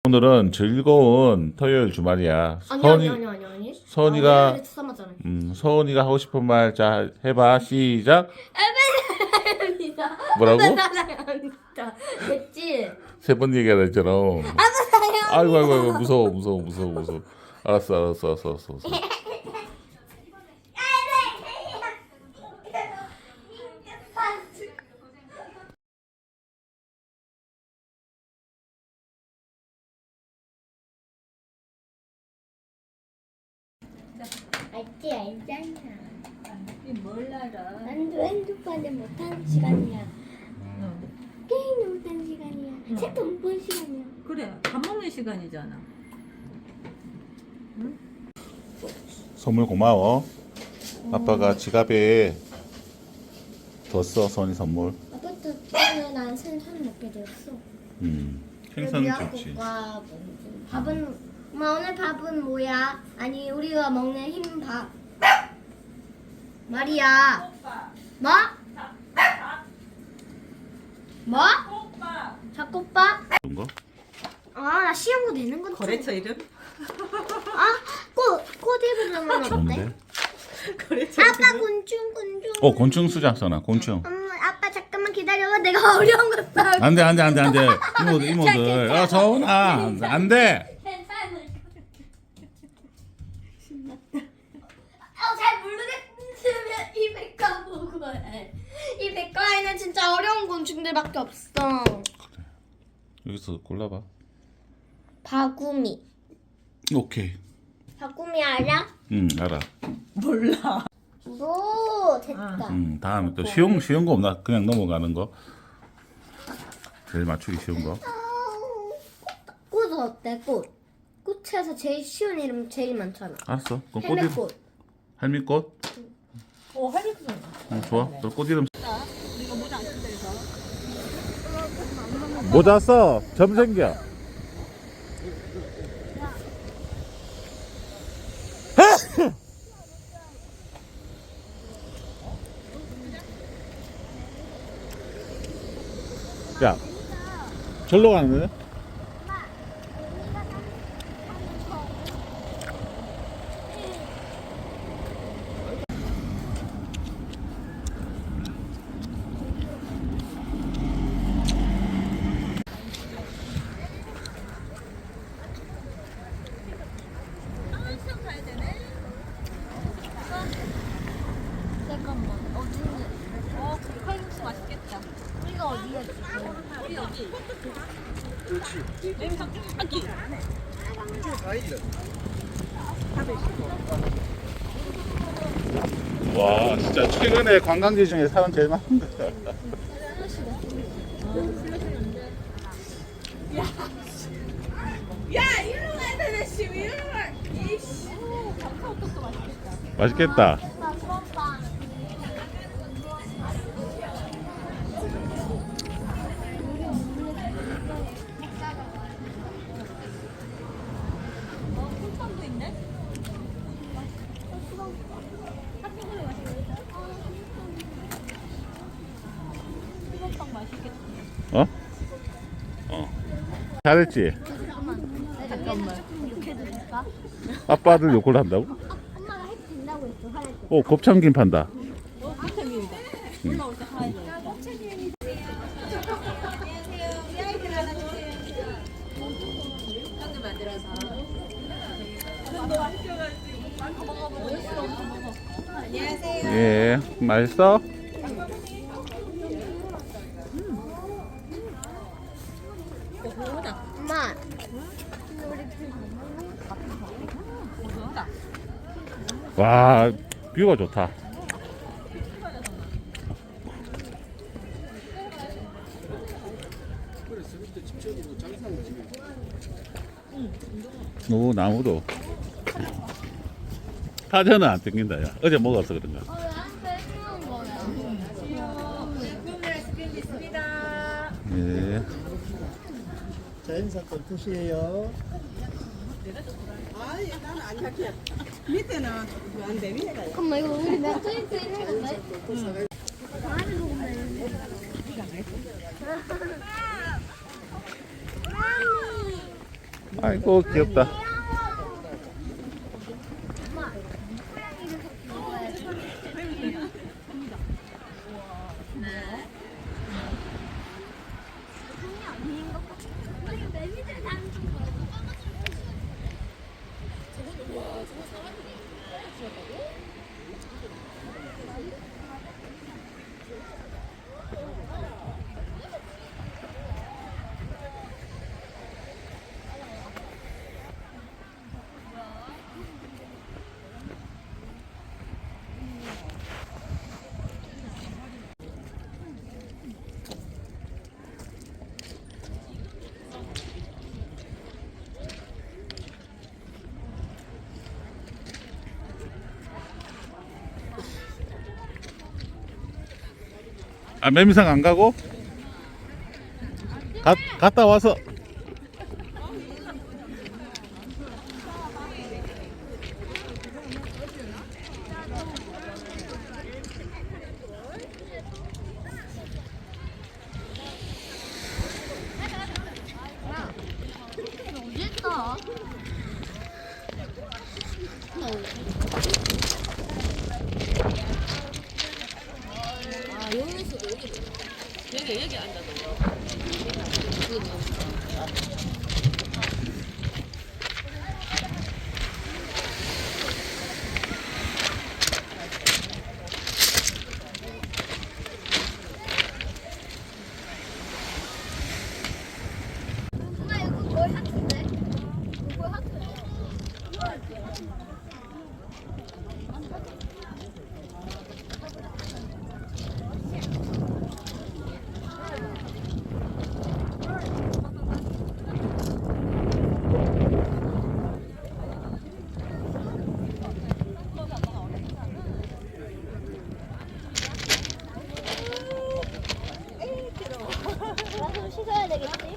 오늘은 즐거운 토요일 주말이야. 아니. 서은이가 원래 주사 맞잖아요. 서은이가 하고 싶은 말 자 해봐. 시작. 사랑합니다. 뭐라고? 사랑합니다. 됐지? 세 번 얘기하라 했잖아. 사랑합니다. 아이고 무서워. 알았어. 알잖아. 뭘 알아? 난도 핸드폰을 못하는 시간이야. 게임을 못하는 시간이야. 책도 못 본 시간이야. 그래, 밥 먹는 시간이잖아. 선물 고마워. 아빠가 지갑에 뒀어. 선이 선물. 아빠도 오늘 난 생선 먹게 되었어. 생선 좋지. 미역국과 밥은 엄마 오늘 밥은 뭐야? 아니 우리가 먹는 흰밥 말이야. 뭐? 뭐? 잡곡밥? 그런 거? 나 시험고 내는 건 거래처 이름? 꽃 입으려면 어때? 좋은데? 거래처 아빠 곤충. 곤충 쓰자 써나. 곤충. 아빠 잠깐만 기다려. 내가 어려운 거 써. 안돼. 이모들. 서은아. 안돼. 잘 모르겠으면 이 백과 보고 해. 이 백과에는 진짜 어려운 곤충들밖에 없어. 여기서 골라봐. 바구미. 오케이. 바구미 알아? 알아. 몰라. 오, 됐다. 다음에 또 쉬운 거 없나? 그냥 넘어가는 거. 제일 맞추기 쉬운 거. 꽃은 어때? 꽃. 꽃에서 제일 쉬운 이름 제일 많잖아. 알았어. 그럼 꽃 이름. 헬멧꽃. 할미꽃. 할리퀸. 좋아. 너 꽃 이름. 이거 모자 안 쓴다 해서. 모자 써. 점 생겨. 야, 절로 가는 거야? 잠깐만. 어디는? 칼국수 맛있겠다. 우리가 어디야 지금? 우리 여기. 냄새 아기. 와, 진짜 최근에 관광지 중에 사람 제일 많은 거야. 야, 이리로 가야 되네, 씨. 이리로 가. 이씨. 카카오톡도 맛있겠다. 맛있겠다. 꿀빵도 있네. 꿀빵 맛있겠다. 잘했지? 잠깐만. 욕해도 될까? 아빠들 욕을 한다고? 엄마가 해도 된다고 했어. 화낼 때. 곱창김 판다. 비타민이다. 올라올 때 사야 돼. 형님 만들어서. 안녕하세요. 예, 맛있어? 엄마. 와, 뷰가 좋다. 오, 나무도. 사전은 안 땡긴다, 야. 어제 먹어서 그런가. 왜안 빼주는 거야? 예. 자연사건 투시예요. 밑에는 안 돼, 위에가. 잠깐만 이거 우리 맥주입고 있는 건데? 강아지 먹으면 되는데. 아이고 귀엽다. 아 매미상 안 가고? 갔다 와서 어디 있어? 여기 앉아도. 엄마 이거 거의 하트인데? 이거 거의 하트야. 나좀 씻어야 되겠지?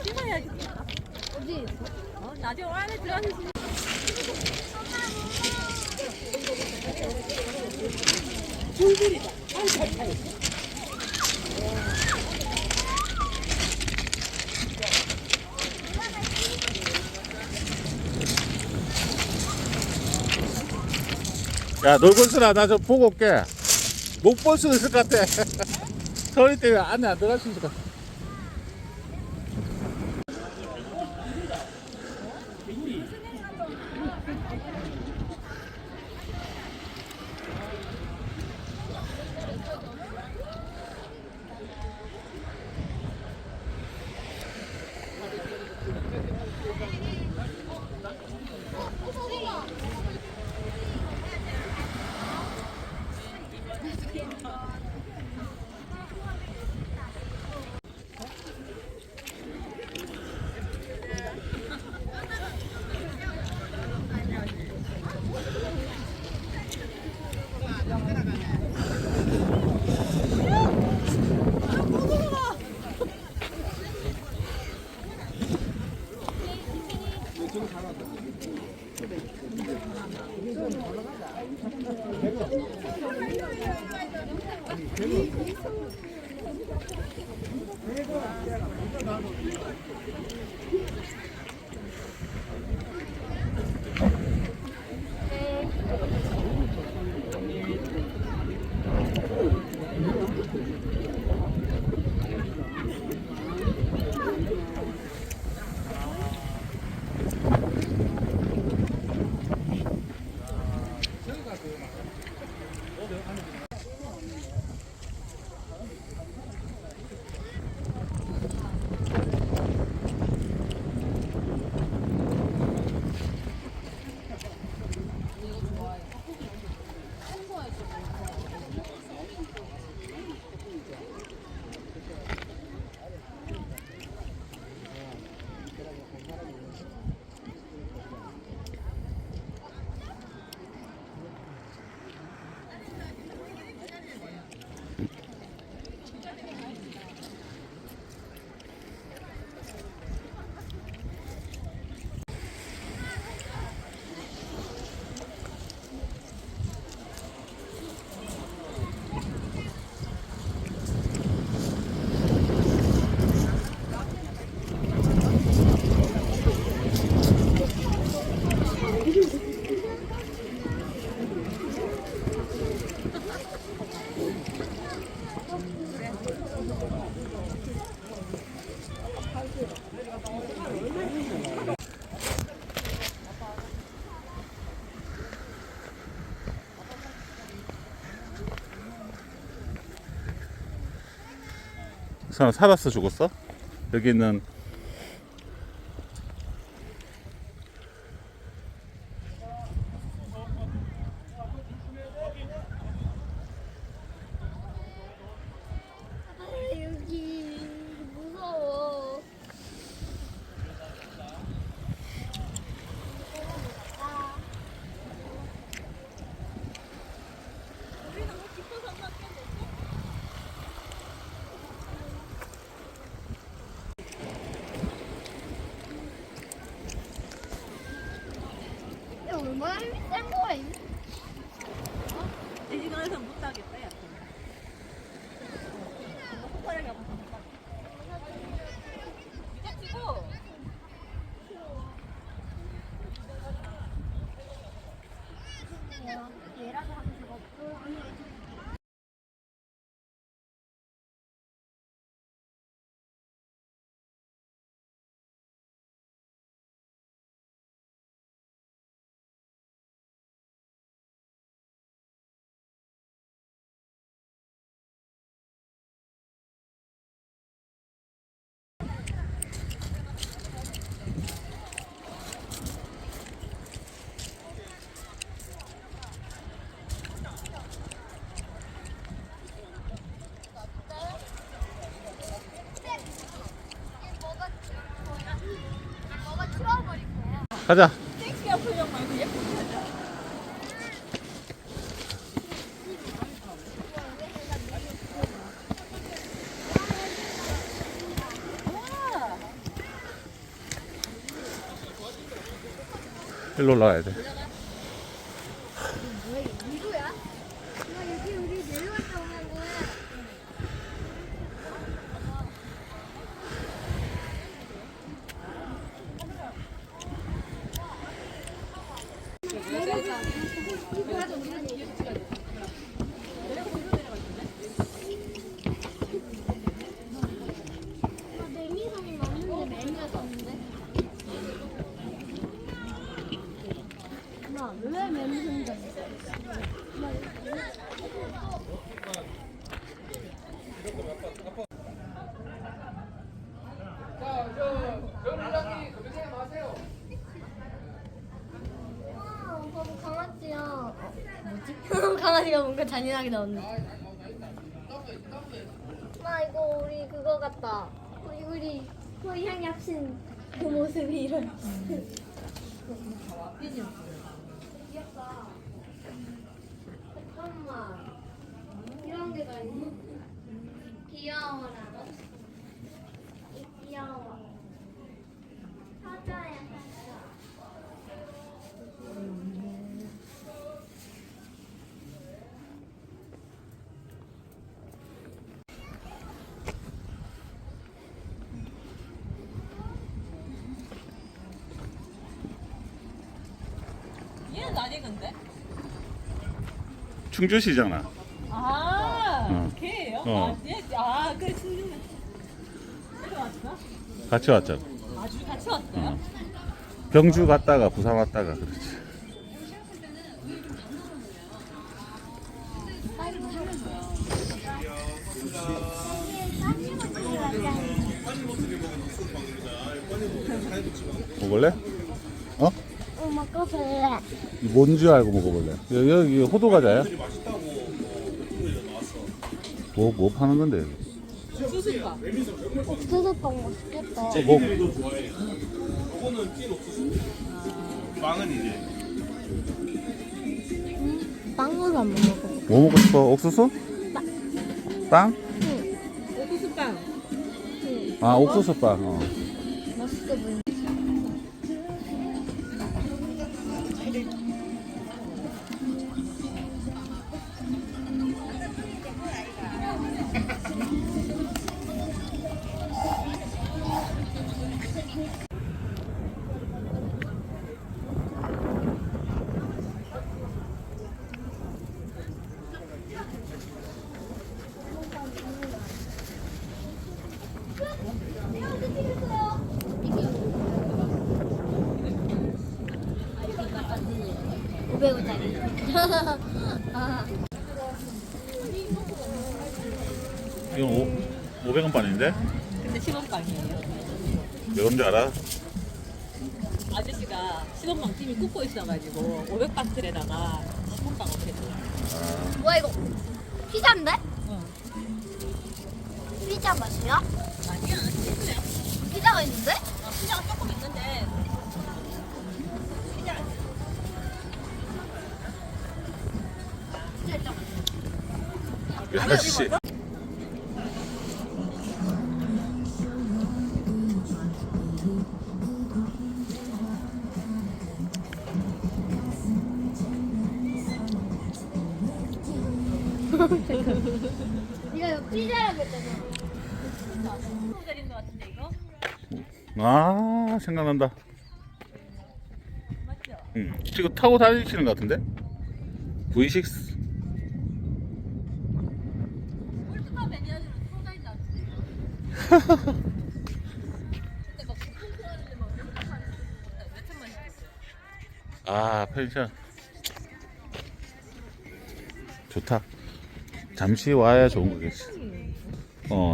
씻어야지. 어디 있어? 나중에 안에 들어가서 씻어. 야 놀고 있으라. 나 좀 보고 올게. 못 볼 수도 있을 것 같아. 서울 때문에 안에 안 들어갈 수 있을 것 같아. 사람 살았어 죽었어? 여기 있는 여기 무서워. 이게 얼마나 힘이 센 거야? 이 시간에서 못 하겠다, 야. 밑에 치고. 얘라도 하면 수가 없고. 뭐가 추워버릴 거야. 가자. 섹시한 표정 말고 예쁘게 하자. 일로 올라가야 돼. 뭐야, 이거야? 여기 우리 내려갔다 오는 거야. 매미성이 맞는데 매미가 떴는데? 엄마, 왜 매미성이 떴어? 바보 강아지야. 뭐지? 강아지가 뭔가 잔인하게 나왔네. 엄마 이거 우리 그거 같다. 우리 고양이 합친 그 모습이 이런. 귀엽다. 잠깐만. 이런 게 다 있네. 귀여워라. 귀여워. 사자야 사자. 얘는 아니 근데? 충주시잖아. 아, 응. 걔예요? 어. 아, 얘, 아, 그래 충분해. 내려왔어? 같이 왔잖아. 아주 같이 왔어요? 경주 갔다가 부산 왔다가 그렇지. 먹을래? 어? 먹어볼래. 뭔지 알고 먹어볼래? 여기 호두 과자야? 뭐 파는 건데? 여기? 수수가. 옥수수빵 맛있겠다. 뭐, 빵은 이제 빵으로 한번 먹어볼게. 뭐 먹고 싶어? 옥수수? 빵? 수수빵. 아, 옥수수 빵. 어. 맛있어 보이네. 이건 500원 반인데? 근데 10원 빵이에요. 왜 그런 줄 알아? 아저씨가 10원빵 팀이 굽고 있어가지고 500바트에다가 10원빵 없애줘. 뭐야 이거? 피자인데? 응. 피자 맛이야? 아니야, 치즈야. 피자가 있는데? 피자가 조금 있는데. 피자 야씨. 네가 이거 피자라고 했잖아. 소절인 것 같은데 이거? 아 생각난다. 맞죠? 응. 지금 타고 다니시는 것 같은데? V6. 홀트카 매니아들은 소절인 것 같은데. 근데 막 쿠폰 하는데 막 몇 천만 있었어요. 아 펜션 좋다. 잠시 와야 좋은 거겠지.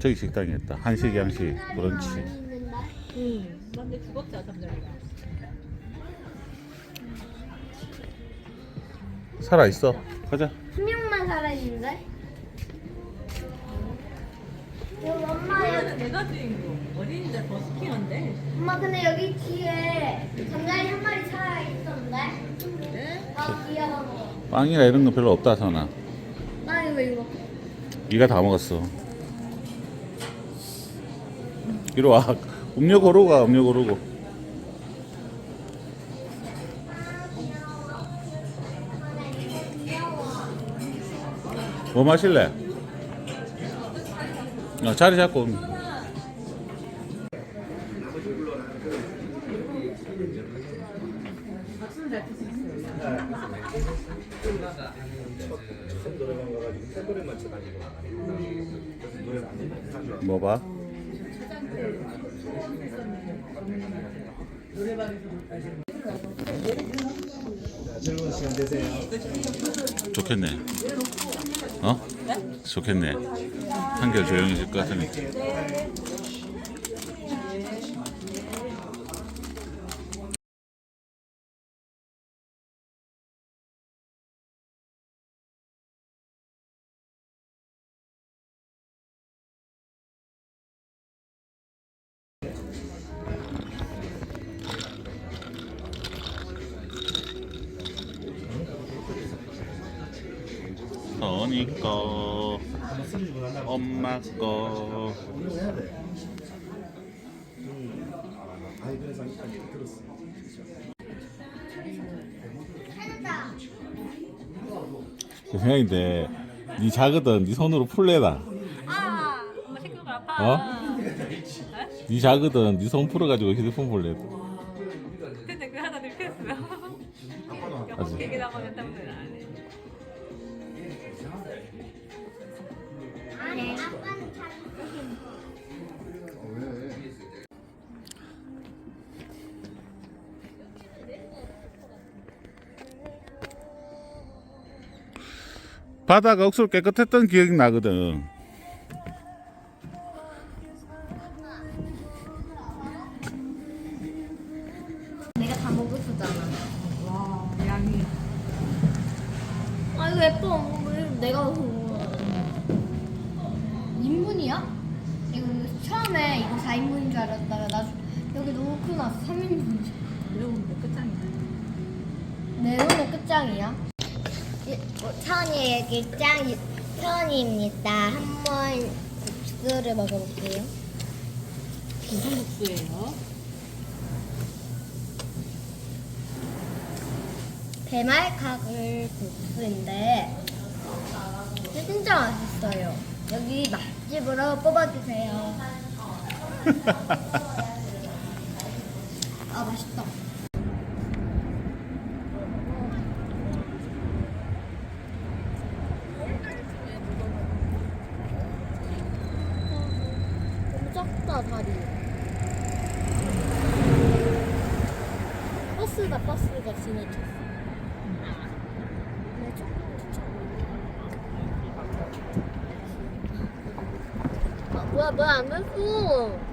저기 식당이 있다. 한식 양식 브런치. 응. 근데 죽었자 잠자리가. 살아 있어. 가자. 한 명만 살아있는데? 여기 엄마 여기 내가 주인공. 어린이들 버스킹한데. 엄마 근데 여기 뒤에 잠자리 한 마리 살아있었는데? 네? 아 귀여운 거. 빵이나 이런 거 별로 없다 선아. 나 이거 네가 다 먹었어. 이리 와. 음료 고르고 가. 음료 고르고. 뭐 마실래? 자리 잡고. 뭐 봐? 즐거운 시간 되세요. 좋겠네. 좋겠네. 한결 조용해질 것 같으니까. 선이 거, 엄마 거. 그 생각인데, 니 작거든. 니 손으로 풀래다. 아, 엄마 새끼가 아파. 니 작거든. 니 손 풀어가지고 휴대폰 볼래. 근데 그 하나 들켰어요. 아직. 되게 나가면 때문에 안 해. 안에 아빠는 잘 바다가 억수로 깨끗했던 기억이 나거든. 내가 다 먹었었잖아. 와, 양이. 아 이거 예뻐. 왜 내가 먹은 거야? 인분이야? 이거 처음에 이거 4인분인 줄 알았다가 나 여기 놓고 나서 3인분인 줄. 매운데 끝장이다. 매운의 끝장이야? 천이의 끝장 천이입니다. 한번 국수를 먹어볼게요. 무슨 국수예요? 배말카글 국수인데 진짜 맛있어요. 여기 맛집으로 뽑아주세요. 아 맛있다. 너무 작다 다리. 버스다 버스가 지나쳤어. 아, 뭐야 왜 안 됐어?